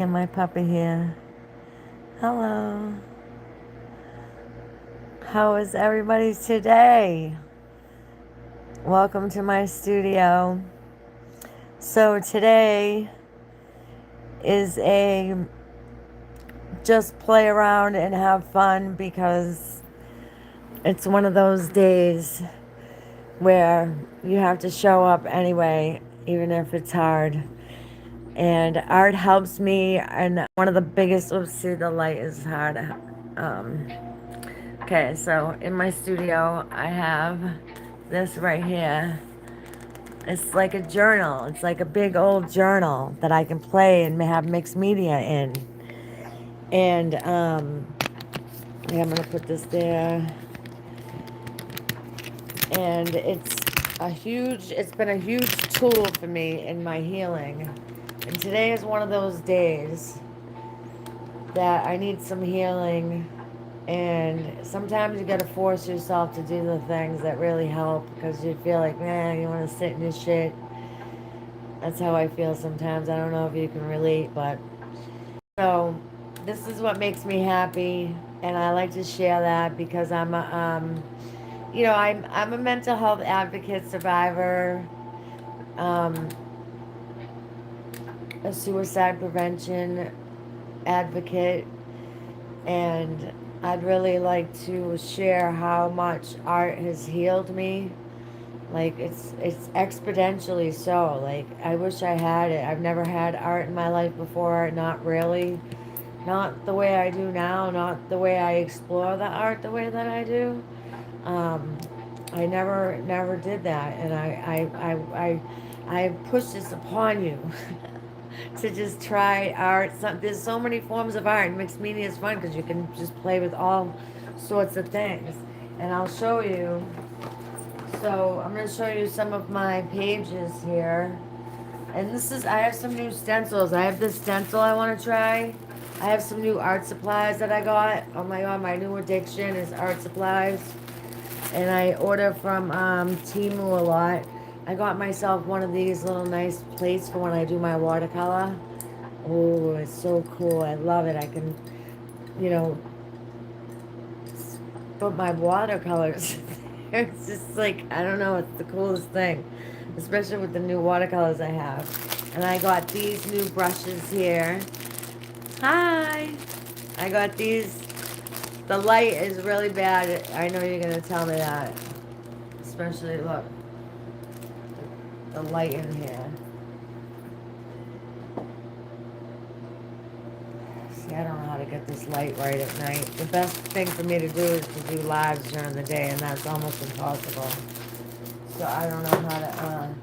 And my puppy here. Hello. How is everybody today? Welcome to my studio. So today is a just play around and have fun because it's one of those days where you have to show up anyway, even if it's hard. And art helps me, and one of the biggest, oops, see the light is hard. Um, Okay, so in my studio, I have this right here. It's like a journal. It's like a big old journal that I can play and have mixed media in. And yeah, I'm gonna put this there. And it's been a huge tool for me in my healing. And today is one of those days that I need some healing. And sometimes you gotta force yourself to do the things that really help because you feel like, man, you wanna sit in your shit. That's how I feel sometimes. I don't know if you can relate, but so this is what makes me happy, and I like to share that because I'm a mental health advocate, survivor, um, a suicide prevention advocate, and I'd really like to share how much art has healed me. Like it's exponentially so. Like I wish I had it. I've never had art in my life before, not really. Not the way I do now, not the way I explore the art the way that I do. Um, I never did that, and I push this upon you to just try art. There's so many forms of art. Mixed media is fun because you can just play with all sorts of things. And I'll show you. So I'm going to show you some of my pages here. And I have some new stencils. I have this stencil I want to try. I have some new art supplies that I got. Oh my god, my new addiction is art supplies. And I order from Temu a lot. I got myself one of these little nice plates for when I do my watercolor. Oh, it's so cool. I love it. I can, you know, put my watercolors. It's just like, I don't know, it's the coolest thing. Especially with the new watercolors I have. And I got these new brushes here. Hi! I got these. The light is really bad. I know you're going to tell me that. Especially, look. The light in here. See, I don't know how to get this light right at night. The best thing for me to do is to do lives during the day, and that's almost impossible. So I don't know how to,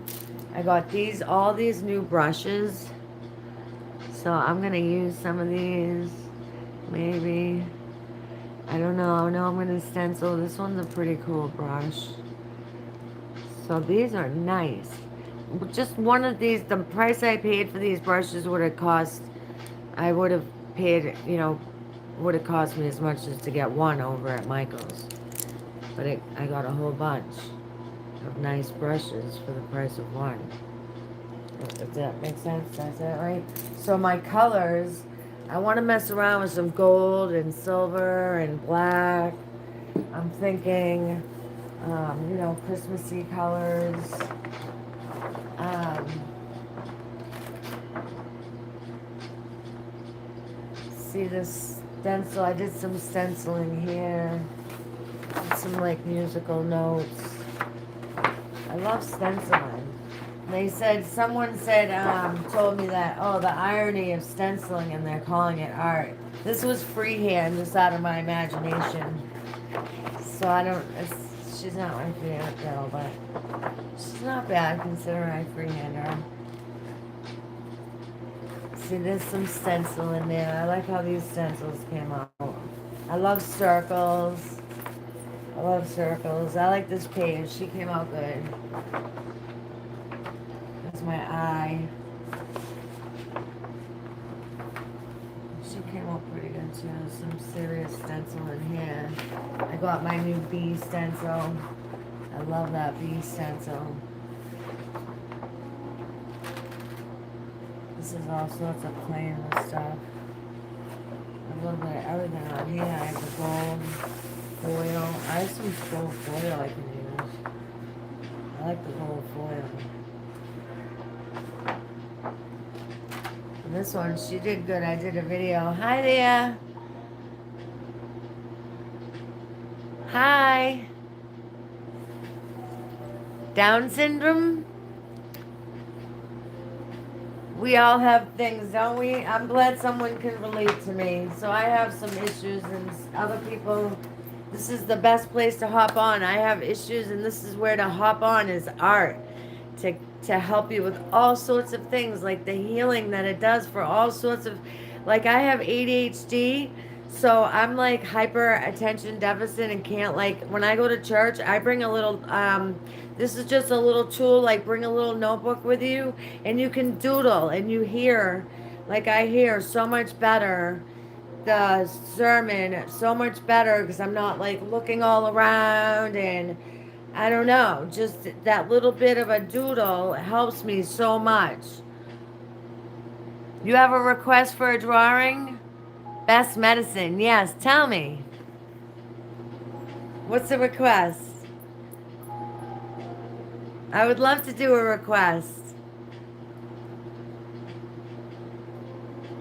I got all these new brushes. So I'm going to use some of these, maybe. I don't know. I know I'm going to stencil. This one's a pretty cool brush. So these are nice. Just one of these, the price I paid for these brushes would have cost, I would have paid, would have cost me as much as to get one over at Michael's. But I got a whole bunch of nice brushes for the price of one. Does that make sense? That's that right? So my colors, I want to mess around with some gold and silver and black. I'm thinking, Christmassy colors. See this stencil? I did some stenciling here. Did some like musical notes. I love stenciling. Someone said, told me that, oh, the irony of stenciling and they're calling it art. This was freehand, just out of my imagination. So she's not my favorite girl, but she's not bad considering I freehand her. See, there's some stencil in there. I like how these stencils came out. I love circles. I like this page. She came out good. That's my eye. She came out pretty good too. Some serious stencil in here. I got my new bee stencil. I love that bee stencil. This is all sorts of plain stuff. A little bit of everything on here. I have the gold foil. I have some gold foil I can use. I like the gold foil. And this one, she did good. I did a video. Hi there. Hi. Down syndrome? We all have things, don't we? I'm glad someone can relate to me. So I have some issues, and other people, this is the best place to hop on. I have issues, and this is where to hop on is art. To help you with all sorts of things, like the healing that it does for all sorts of, like I have ADHD, so I'm like hyper attention deficit and can't, like when I go to church, I bring a little, this is just a little tool, like bring a little notebook with you and you can doodle and you hear, like I hear so much better the sermon, so much better because I'm not like looking all around, and I don't know, just that little bit of a doodle helps me so much. You have a request for a drawing? Best medicine, yes, tell me. What's the request? I would love to do a request.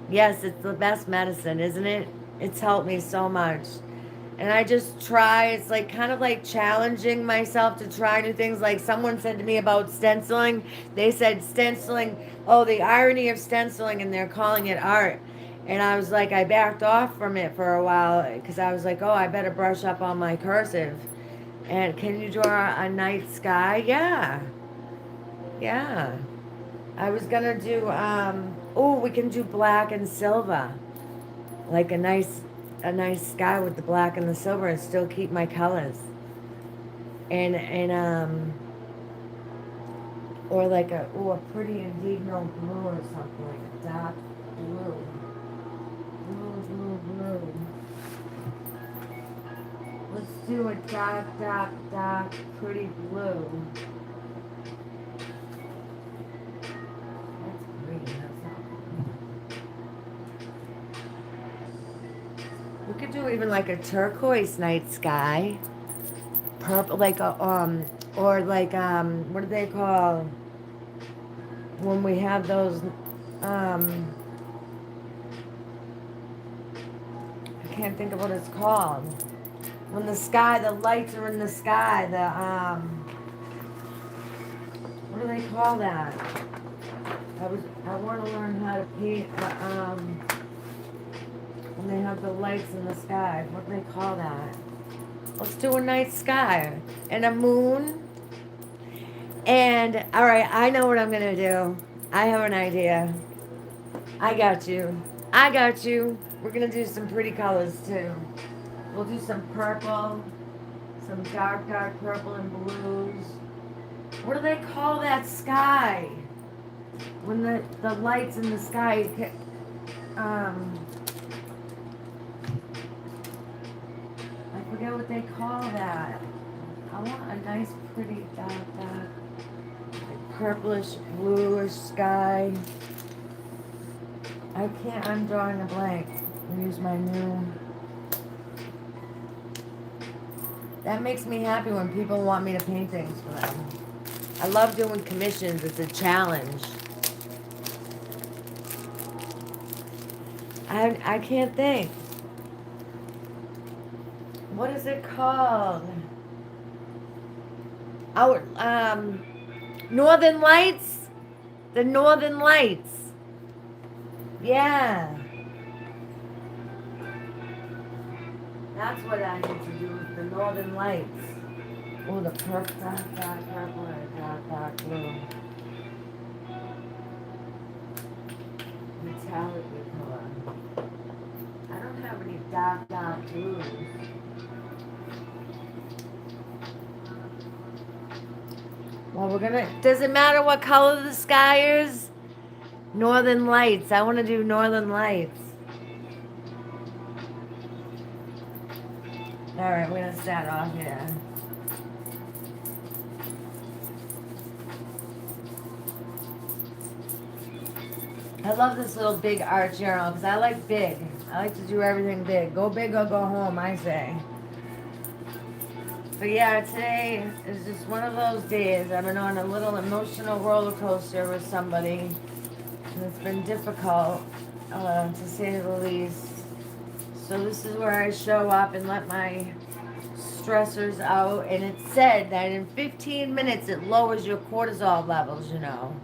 Yes, it's the best medicine, isn't it? It's helped me so much. And I just try, it's like kind of like challenging myself to try new things. Like someone said to me about stenciling. They said stenciling, oh, the irony of stenciling, and they're calling it art. And I was like, I backed off from it for a while because I was like, oh, I better brush up on my cursive. And can you draw a night sky? Yeah. Yeah. I was going to do, oh, we can do black and silver. Like a nice sky with the black and the silver and still keep my colors. And or like a pretty indigo blue or something, like a dark blue. Blue. Let's do a dark, pretty blue. That's green, that's not green. We could do even like a turquoise night sky. Purple, like a, or like, what do they call when we have those, I can't think of what it's called. When the sky, the lights are in the sky, the, what do they call that? I want to learn how to paint, when they have the lights in the sky. What do they call that? Let's do a night sky and a moon. And, all right, I know what I'm going to do. I have an idea. I got you. We're going to do some pretty colors, too. We'll do some purple, some dark purple and blues. What do they call that sky? When the lights in the sky, I forget what they call that. I want a nice, pretty dark, like purplish, bluish sky. I'm drawing a blank. I'll use my new. That makes me happy when people want me to paint things for them. I love doing commissions. It's a challenge. I can't think. What is it called? Northern Lights? The Northern Lights. Yeah. That's what I need to do with the Northern Lights. Oh, the dark purple and dark blue. Metallic color. I don't have any dark blues. Well, does it matter what color the sky is? Northern Lights. I want to do Northern Lights. All right, we're going to start off here. I love this little big art journal because I like big. I like to do everything big. Go big or go home, I say. But yeah, today is just one of those days. I've been on a little emotional roller coaster with somebody, and it's been difficult, to say the least. So this is where I show up and let my stressors out. And it said that in 15 minutes it lowers your cortisol levels, you know.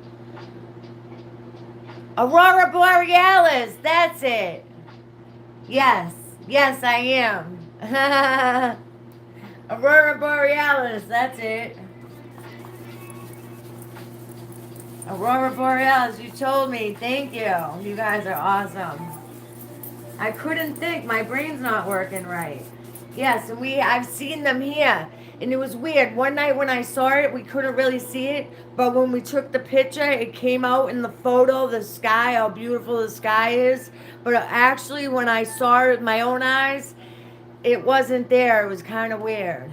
Aurora Borealis, that's it. Yes, yes, I am. Aurora Borealis, that's it. Aurora Borealis, you told me. Thank you. You guys are awesome. I couldn't think. My brain's not working right. Yes, and I've seen them here. And it was weird. One night when I saw it, we couldn't really see it. But when we took the picture, it came out in the photo, the sky, how beautiful the sky is. But actually, when I saw it with my own eyes, it wasn't there. It was kind of weird.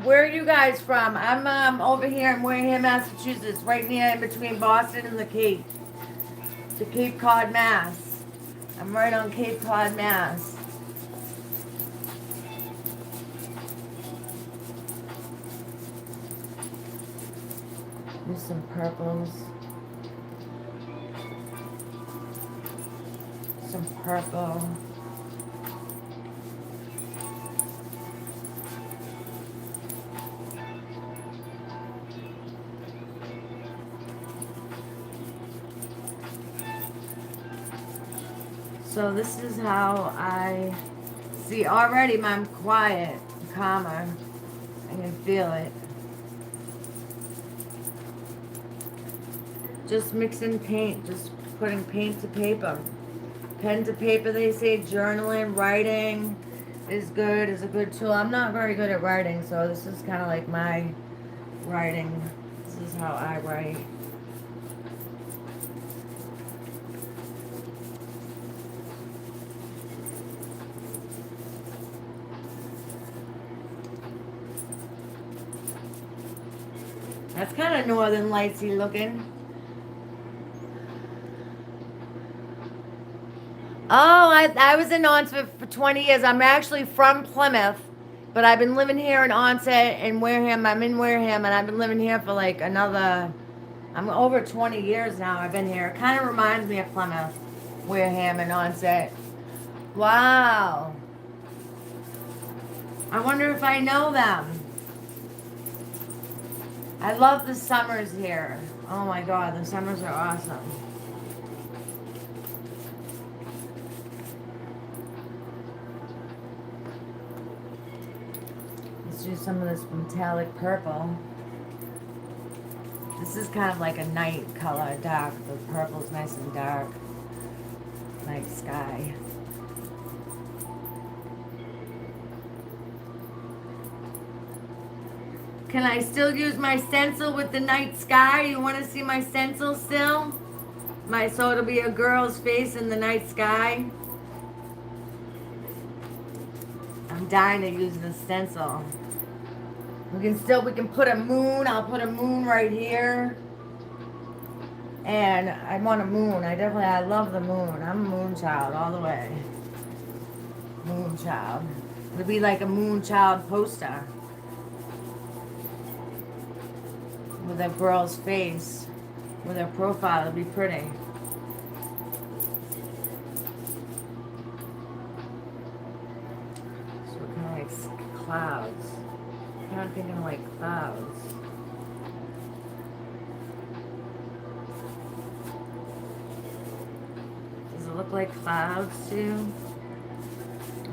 Where are you guys from? I'm over here in Wareham, Massachusetts, right near in between Boston and the Cape Cod, Mass. I'm right on Cape Cod, Mass. There's some purples. Some purple. So this is how I see already. I'm quiet, calmer. I can feel it. Just mixing paint, just putting paint to paper. Pen to paper, they say. Journaling, writing is good, is a good tool. I'm not very good at writing, so this is kind of like my writing. This is how I write. That's kind of northern lightsy looking. Oh, I was in Onset for 20 years. I'm actually from Plymouth, but I've been living here in Onset and Wareham. I'm in Wareham, and I've been living here for like I'm over 20 years now. I've been here. It kind of reminds me of Plymouth, Wareham, and Onset. Wow. I wonder if I know them. I love the summers here. Oh my God, the summers are awesome. Let's do some of this metallic purple. This is kind of like a night color, dark. The purple's nice and dark. Night sky. Can I still use my stencil with the night sky? You want to see my stencil still? So it'll be a girl's face in the night sky. I'm dying to use the stencil. We can put a moon. I'll put a moon right here. And I want a moon. I love the moon. I'm a moon child all the way. Moon child. It'll be like a moon child poster. With a girl's face, with her profile, it'll be pretty. So kind of like clouds. Kind of thinking like clouds. Does it look like clouds too?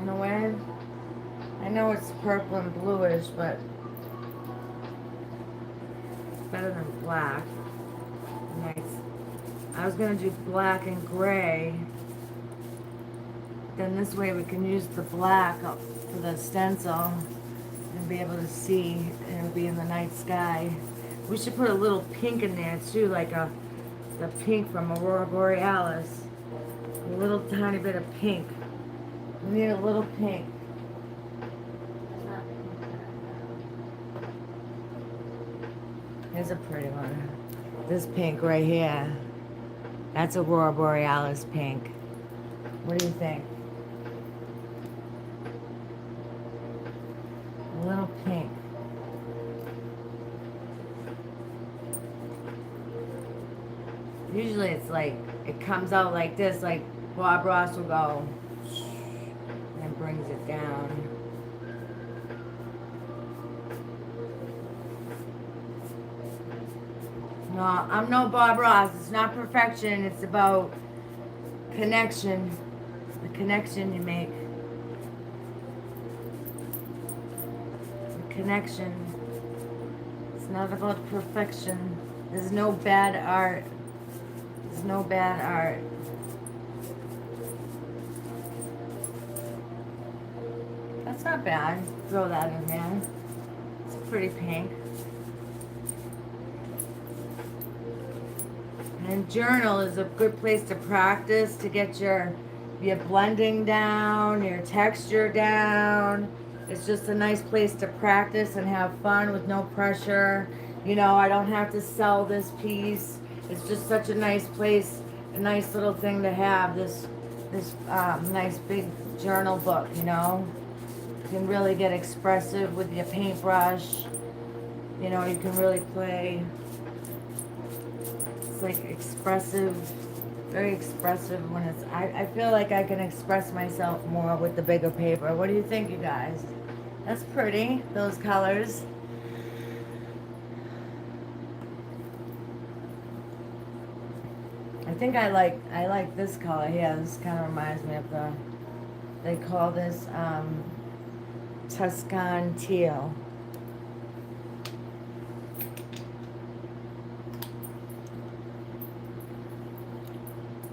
In a way? I know it's purple and bluish, but better than black. Nice. I was gonna do black and gray. Then this way we can use the black for the stencil and be able to see, and it'll be in the night sky. We should put a little pink in there too, like the pink from Aurora Borealis. A little tiny bit of pink. We need a little pink. Here's a pretty one. This pink right here. That's Aurora Borealis pink. What do you think? A little pink. Usually it's like, it comes out like this, like Bob Ross will go and brings it down. No, I'm no Bob Ross. It's not perfection. It's about connection. The connection you make. The connection. It's not about perfection. There's no bad art. There's no bad art. That's not bad. Throw that in there. It's pretty pink. And journal is a good place to practice, to get your blending down, your texture down. It's just a nice place to practice and have fun with no pressure. You know, I don't have to sell this piece. It's just such a nice place, a nice little thing to have, this nice big journal book, you know. You can really get expressive with your paintbrush. You know, you can really play. It's like expressive, very expressive when it's, I feel like I can express myself more with the bigger paper. What do you think, you guys? That's pretty, those colors. I think I like this color here. This kind of reminds me of they call this Tuscan teal.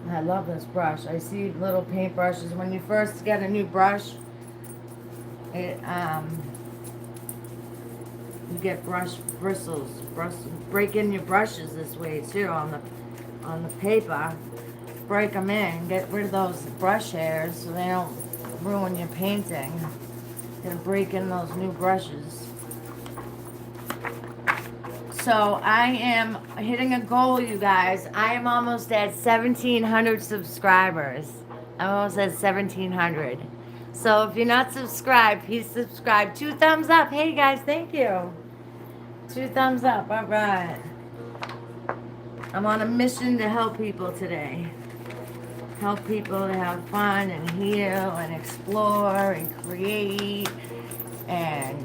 I love this brush. I see little paint brushes. When you first get a new brush, it you get brush bristles. Break in your brushes this way too on the paper. Break them in. Get rid of those brush hairs so they don't ruin your painting. Gonna break in those new brushes. So I am hitting a goal, you guys. I am almost at 1,700 subscribers. I'm almost at 1,700. So if you're not subscribed, please subscribe. 2 thumbs up. Hey guys, thank you. 2 thumbs up. All right. I'm on a mission to help people today. Help people to have fun and heal and explore and create and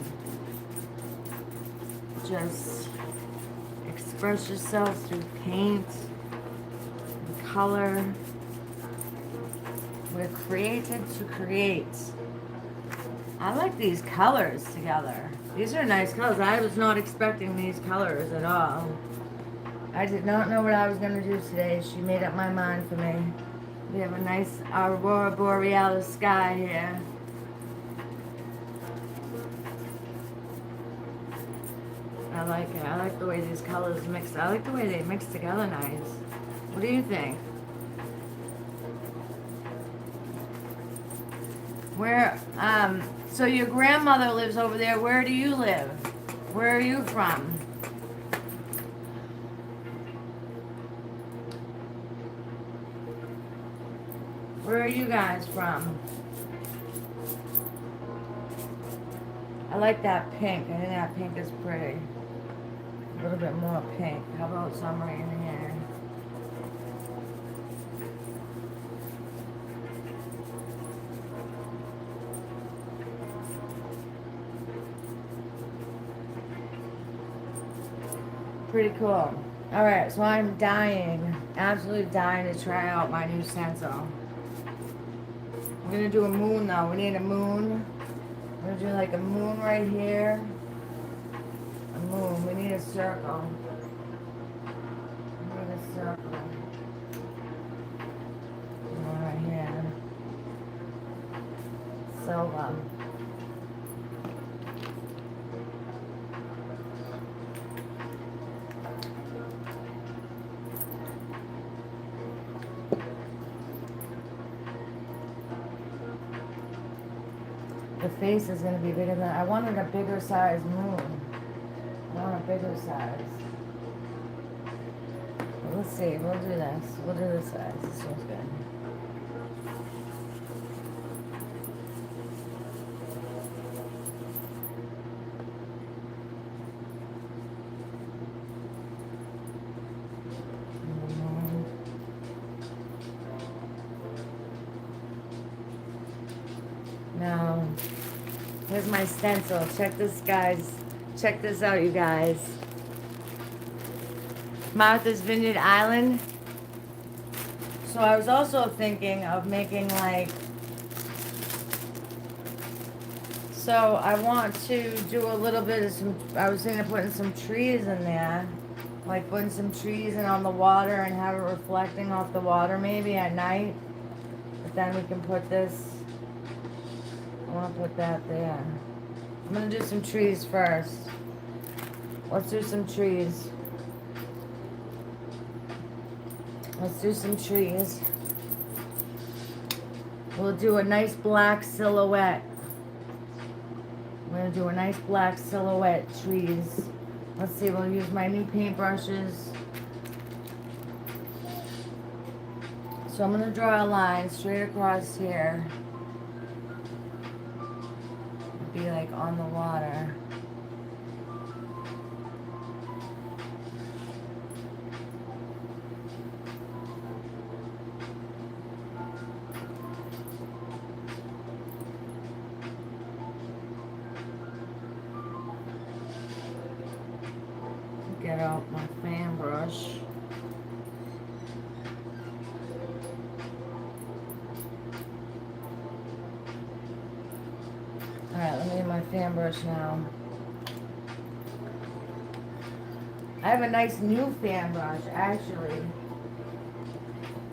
just express yourself through paint and color. We're created to create. I like these colors together. These are nice colors. I was not expecting these colors at all. I did not know what I was going to do today. She made up my mind for me. We have a nice Aurora Borealis sky here. I like it. I like the way these colors mix. I like the way they mix together nice. What do you think? Where, so your grandmother lives over there. Where do you live? Where are you from? Where are you guys from? I like that pink. I think that pink is pretty. A little bit more pink. How about some right in here? Pretty cool. Alright, so I'm dying. Absolutely dying to try out my new stencil. I'm gonna do a moon though. We need a moon. I'm gonna do like a moon right here. A moon. We need a circle. We need a circle. One right here. Silver. The face is going to be bigger than, I wanted a bigger size moon. I want a bigger size. Let's see, we'll do this. We'll do this size. This one's good. Now, here's my stencil. Check this, guys. Check this out, you guys. Martha's Vineyard Island. So I was also thinking of making like, so I want to do a little bit of some, I was thinking of putting some trees in there. Like putting some trees in on the water and have it reflecting off the water maybe at night. But then we can put this, I want to put that there. I'm going to do some trees first. Let's do some trees. Let's do some trees. We'll do a nice black silhouette. We're going to do a nice black silhouette trees. Let's see, we'll use my new paintbrushes. So I'm going to draw a line straight across here. It'll be like on the water. Get out my fan brush. Alright, let me get my fan brush now. I have a nice new fan brush, actually.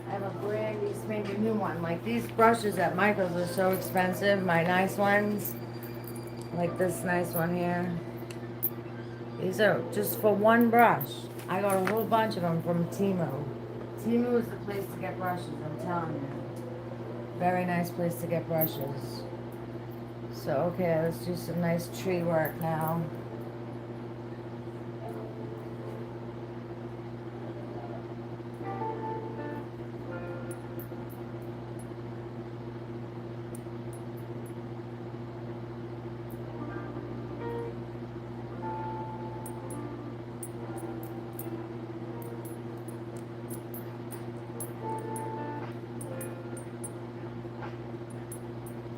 I have a brand new spanking new one. Like these brushes at Michael's are so expensive, my nice ones. Like this nice one here. These are just for one brush. I got a whole bunch of them from Temu. Temu is the place to get brushes, I'm telling you. Very nice place to get brushes. So, okay, let's do some nice tree work now.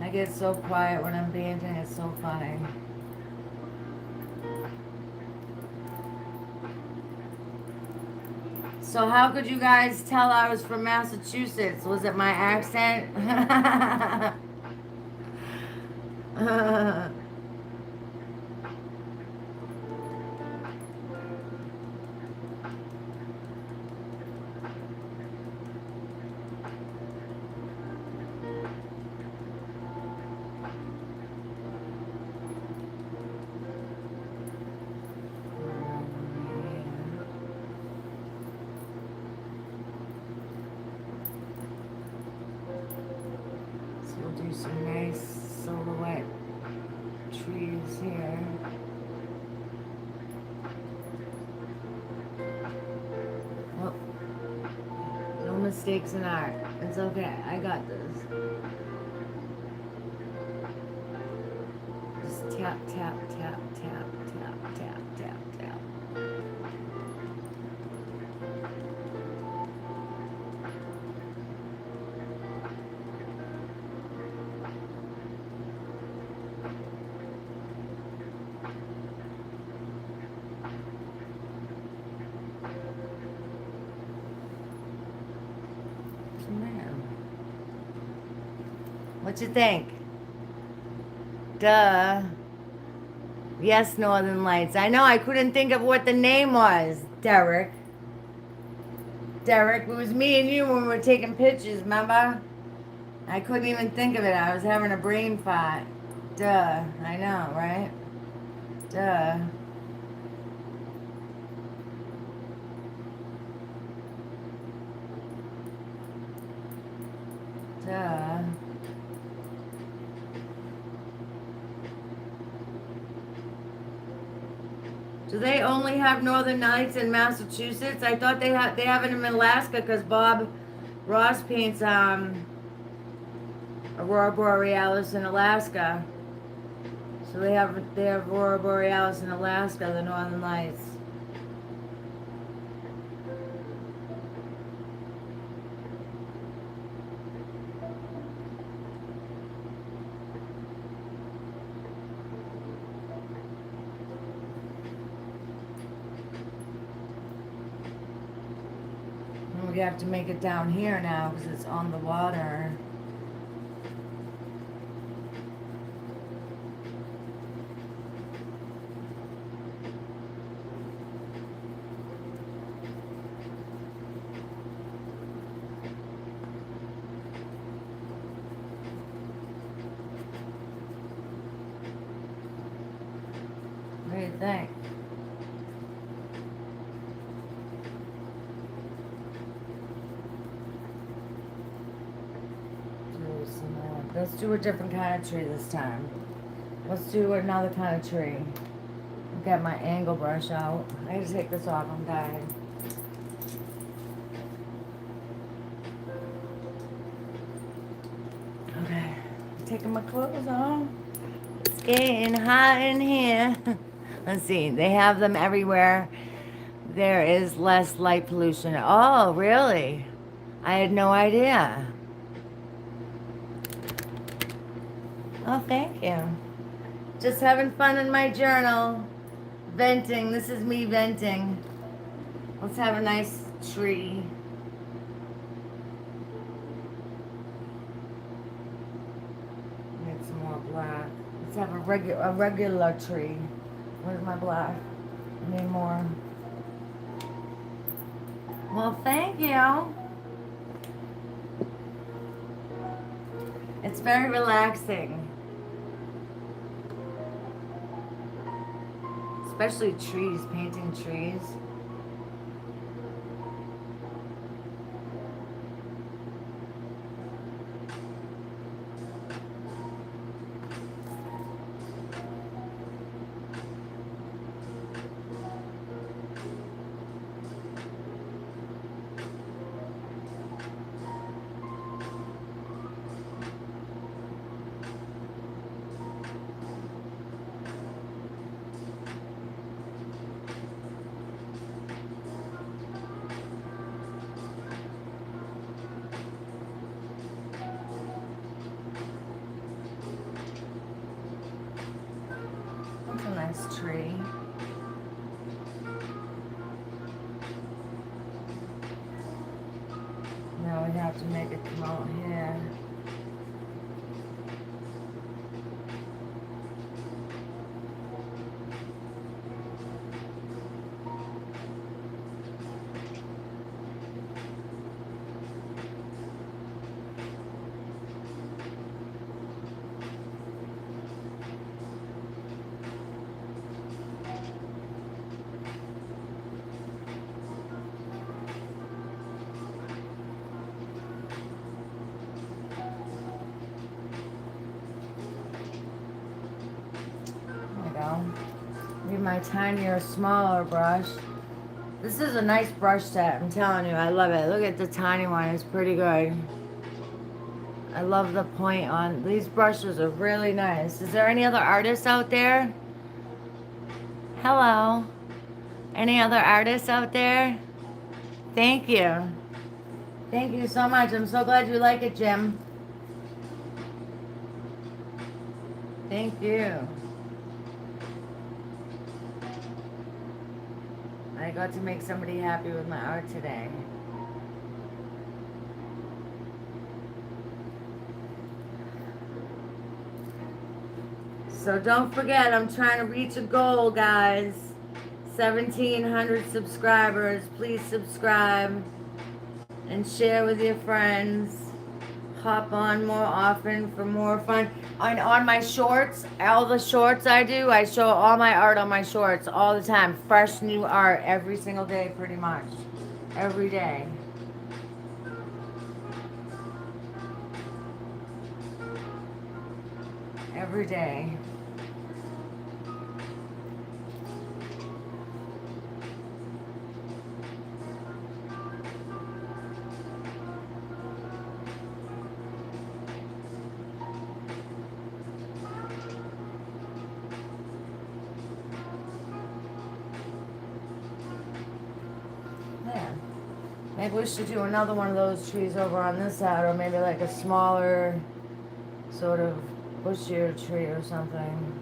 I get so quiet when I'm painting, it's so funny. So how could you guys tell I was from Massachusetts? Was it my accent? Do some nice silhouette trees here. Well, no mistakes in art. It's okay. I got this. Just tap, tap, tap, tap, tap, tap, tap, tap. What you think? Duh. Yes, Northern Lights. I know, I couldn't think of what the name was, Derek. Derek, it was me and you when we were taking pictures, remember? I couldn't even think of it. I was having a brain fart. Duh. I know, right? Duh. Duh. Do they only have Northern Lights in Massachusetts? I thought they have it in Alaska because Bob Ross paints Aurora Borealis in Alaska. So they have Aurora Borealis in Alaska, the Northern Lights. And we have to make it down here now because it's on the water. What do you think? Let's do a different kind of tree this time. Let's do another kind of tree. Get my angle brush out. I gotta take this off, I'm dying. Okay, taking my clothes off. It's getting hot in here. Let's see, they have them everywhere. There is less light pollution. Oh, really? I had no idea. Oh, thank you. Just having fun in my journal. Venting. This is me venting. Let's have a nice tree. Get some more black. Let's have a regular tree. Where's my black? I need more. Well, thank you. It's very relaxing. Especially trees, painting trees. That's a nice tree. Now we have to make it come out here. Maybe my tinier, smaller brush. This is a nice brush set, I'm telling you, I love it. Look at the tiny one, it's pretty good. I love the point on, these brushes are really nice. Is there any other artists out there? Hello? Any other artists out there? Thank you. Thank you so much, I'm so glad you like it, Jim. Thank you. I got to make somebody happy with my art today. So don't forget, I'm trying to reach a goal, guys. 1,700 subscribers. Please subscribe and share with your friends. Hop on more often for more fun. On my shorts, all the shorts I do, I show all my art on my shorts all the time. Fresh new art every single day, pretty much. Every day. Every day. Yeah. Maybe we should do another one of those trees over on this side, or maybe like a smaller, sort of bushier tree or something.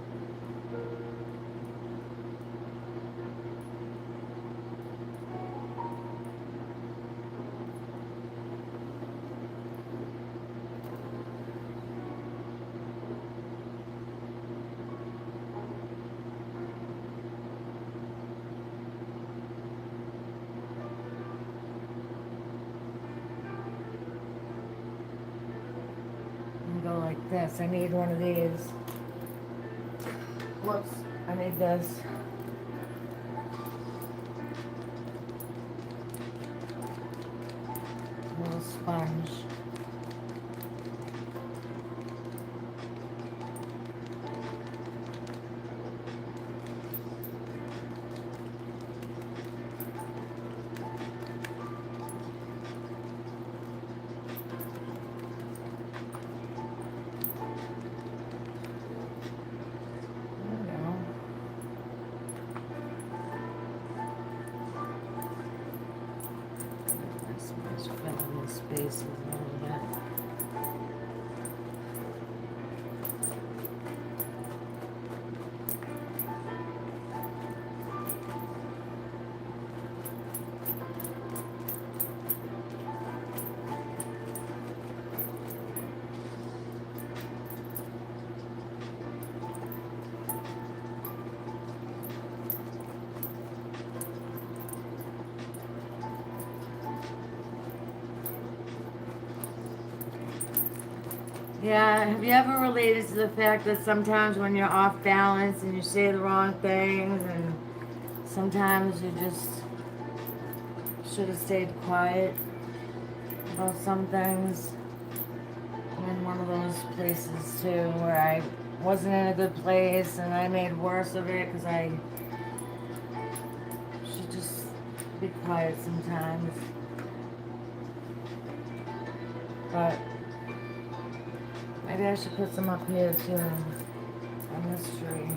Go like this. I need one of these. Whoops, I need this. A little sponge. Spaces and all that. Yeah, have you ever related to the fact that sometimes when you're off balance and you say the wrong things, and sometimes you just should have stayed quiet about some things? I'm in one of those places too where I wasn't in a good place and I made worse of it because I should just be quiet sometimes. But maybe I should put some up here too, on this tree.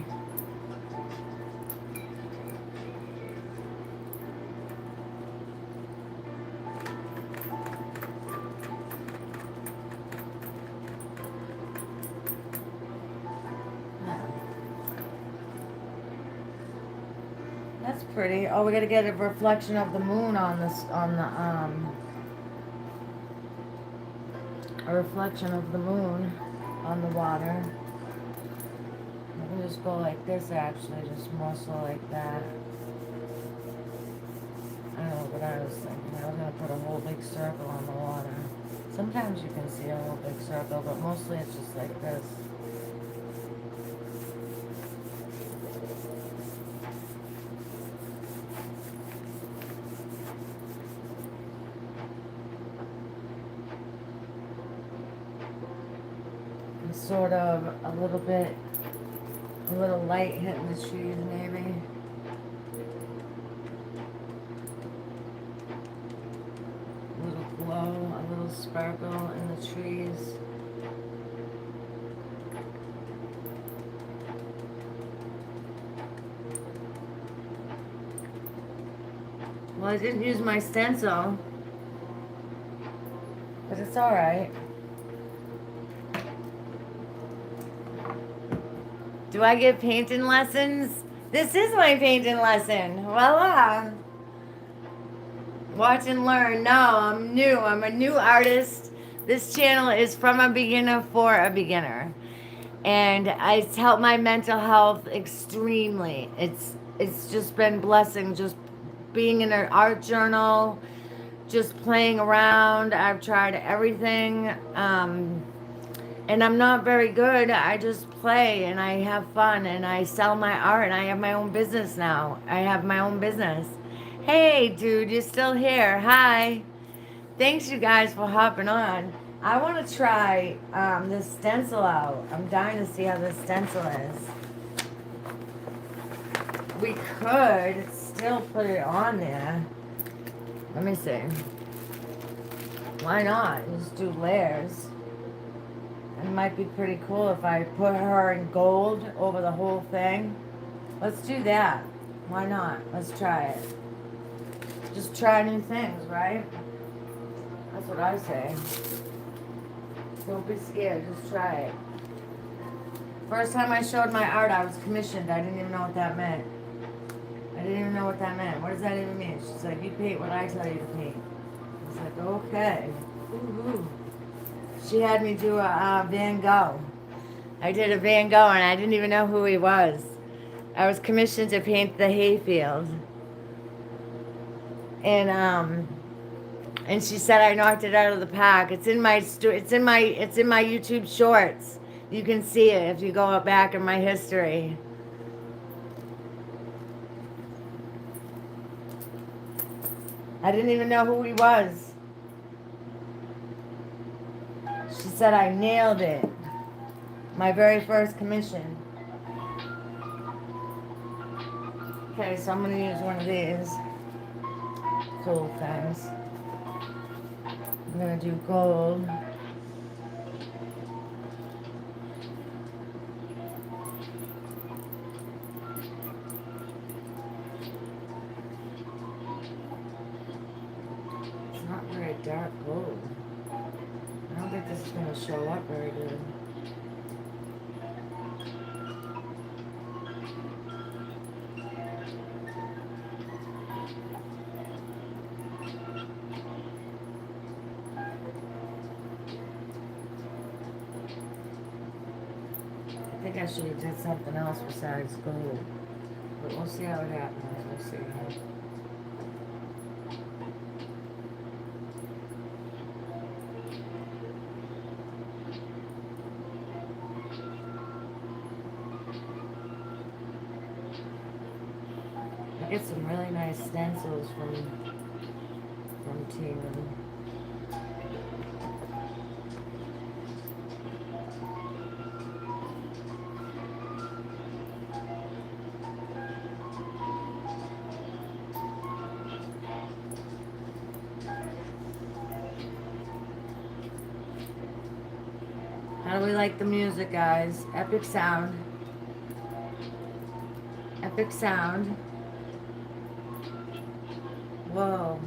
That's pretty. Oh, we gotta get a reflection of the moon on this, a reflection of the moon on the water. I can just go like this actually, just more so like that. I don't know what I was thinking. I was gonna put a whole big circle on the water. Sometimes you can see a whole big circle, but mostly it's just like this. Sort of a little light hitting the trees maybe. A little glow, a little sparkle in the trees. Well, I didn't use my stencil, but it's alright. Do I get painting lessons? This is my painting lesson. Voila. Watch and learn. No, I'm new. I'm a new artist. This channel is from a beginner for a beginner. And it's helped my mental health extremely. It's just been blessing, just being in an art journal, just playing around. I've tried everything. And I'm not very good. I just play and I have fun and I sell my art and I have my own business now. I have my own business. Hey, dude, you're still here. Hi. Thanks, you guys, for hopping on. I want to try this stencil out. I'm dying to see how this stencil is. We could still put it on there. Let me see. Why not? Just do layers. It might be pretty cool if I put her in gold over the whole thing. Let's do that. Why not? Let's try it. Just try new things, right? That's what I say. Don't be scared, just try it. First time I showed my art, I was commissioned. I didn't even know what that meant. I didn't even know what that meant. What does that even mean? She's like, you paint what I tell you to paint. I was like, okay. Ooh. She had me do a Van Gogh. I did a Van Gogh and I didn't even know who he was. I was commissioned to paint the hayfield. And she said I knocked it out of the park. It's in my YouTube shorts. You can see it if you go back in my history. I didn't even know who he was. She said I nailed it. My very first commission. Okay, so I'm going to use one of these cool things. I'm going to do gold. It's not very dark gold. I don't think this is going to show up very good. I think I should have did something else besides gold. But we'll see how it happens. We'll see. I get some really nice stencils from Team. How do we like the music, guys? Epic sound. Epic sound. Whoa.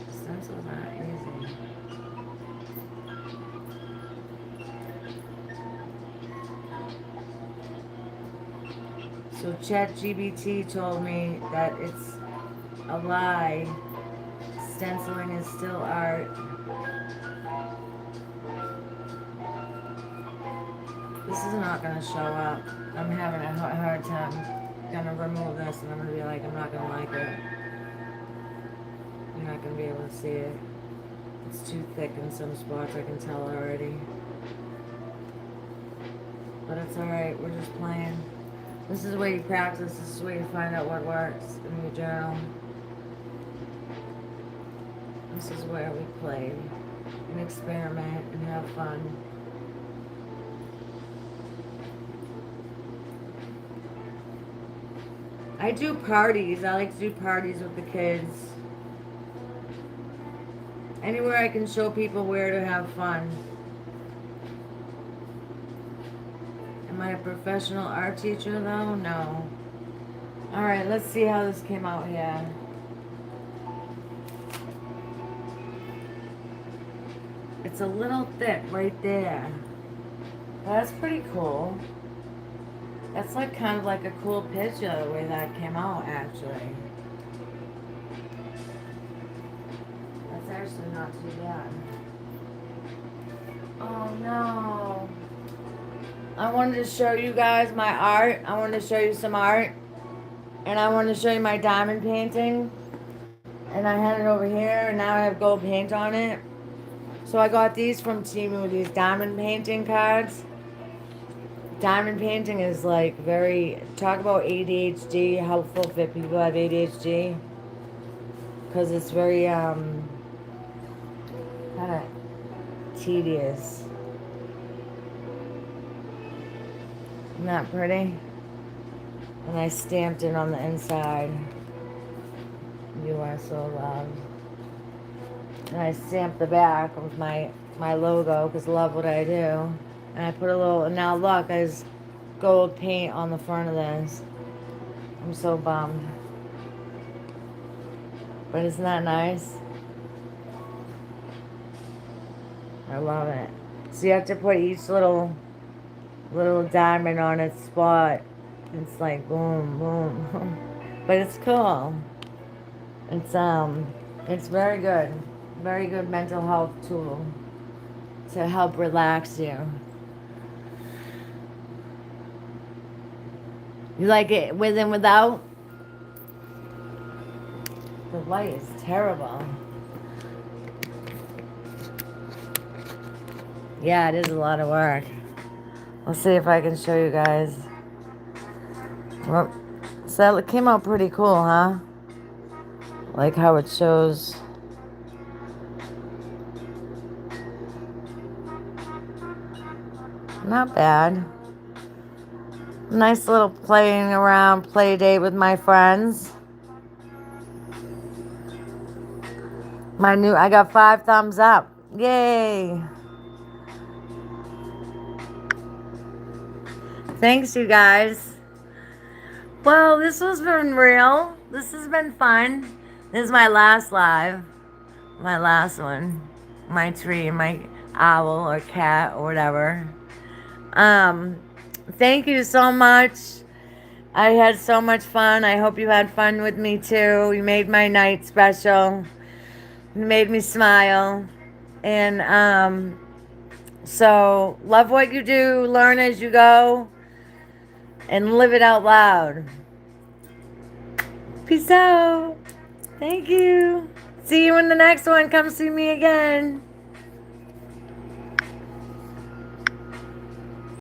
Stencils aren't easy. So ChatGPT told me that it's a lie. Stenciling is still art. This is not going to show up. I'm having a hard time. I'm going to remove this and I'm going to be like, I'm not going to like it. You're not going to be able to see it. It's too thick in some spots, I can tell already. But it's alright, we're just playing. This is the way you practice, this is the way you find out what works in your journal. This is where we play and experiment and have fun. I do parties. I like to do parties with the kids. Anywhere I can show people where to have fun. Am I a professional art teacher though? No. Alright, let's see how this came out here. It's a little thick right there. That's pretty cool. That's like kind of like a cool picture the way that came out actually. That's actually not too bad. Oh no. I wanted to show you guys my art. I wanted to show you some art. And I wanted to show you my diamond painting. And I had it over here and now I have gold paint on it. So I got these from Temu, these diamond painting cards. Diamond painting is like very, talk about ADHD, helpful for people who have ADHD. Because it's very, kind of tedious. Isn't that pretty? And I stamped it on the inside. You are so loved. And I stamped the back with my logo, because love what I do. And I put a little, now look, there's gold paint on the front of this. I'm so bummed. But isn't that nice? I love it. So you have to put each little diamond on its spot. It's like boom, boom. But it's cool. It's very good. Very good mental health tool to help relax you. You like it with and without? The light is terrible. Yeah, it is a lot of work. Let's see if I can show you guys. Well, so that came out pretty cool, huh? Like how it shows. Not bad. Nice little playing around play date with my friends. I got 5 thumbs up. Yay. Thanks, you guys. Well, this has been real. This has been fun. This is my last live. My last one. My tree, my owl or cat or whatever. Thank you so much. I had so much fun. I hope you had fun with me too. You made my night special. You made me smile. And so love what you do, learn as you go, and live it out loud. Peace out. Thank you. See you in the next one. Come see me again.